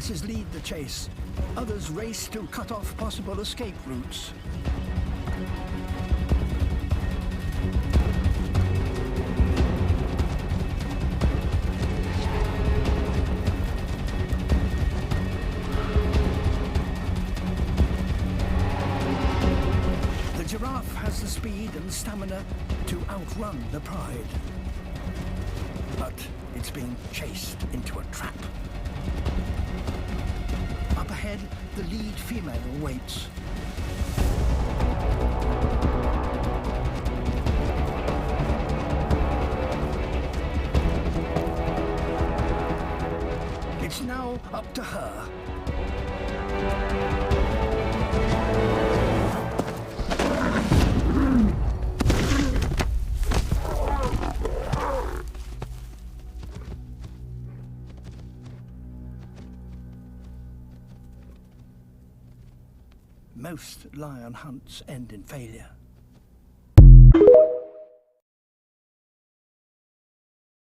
lionesses lead the chase. Others race to cut off possible escape routes. The giraffe has the speed and stamina to outrun the pride. But it's being chased into a trap. Up ahead, the lead female waits. It's now up to her. Most lion hunts end in failure.